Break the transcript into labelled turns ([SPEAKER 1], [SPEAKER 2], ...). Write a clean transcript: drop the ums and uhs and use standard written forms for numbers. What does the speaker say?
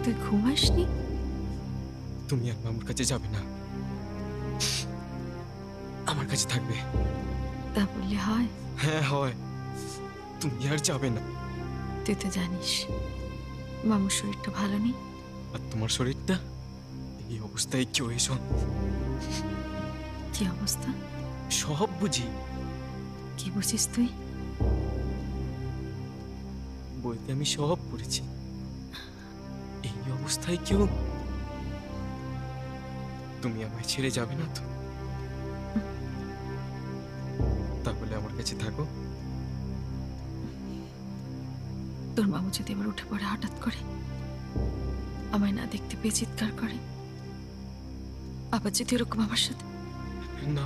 [SPEAKER 1] তুই ঘুমাসনি?
[SPEAKER 2] তুমি আর মামুর কাছে যাবে না, আমার কাছে থাকবে।
[SPEAKER 1] তা বললে হয়?
[SPEAKER 2] হ্যাঁ হয়, তুমি আর যাবে না।
[SPEAKER 1] তুই তো জানিস মামুর শরীরটা ভালো নেই।
[SPEAKER 2] আর তোমার শরীরটা এই অবস্থায় কেউ এসো।
[SPEAKER 1] কি অবস্থা?
[SPEAKER 2] সব বুঝি।
[SPEAKER 1] কি বুঝিস তুই?
[SPEAKER 2] বইতে আমি সব পড়েছি। এই অবস্থায় কেউ, তুমি আমায় ছেড়ে যাবে না তো? তাহলে আমার কাছে থাকো।
[SPEAKER 1] তোর মামু যদি এবার উঠে পড়ে হঠাৎ করে, আমায় না দেখতে পেয়ে চিৎকার করে, আবার যদি এরকম আমার সাথে।
[SPEAKER 2] না,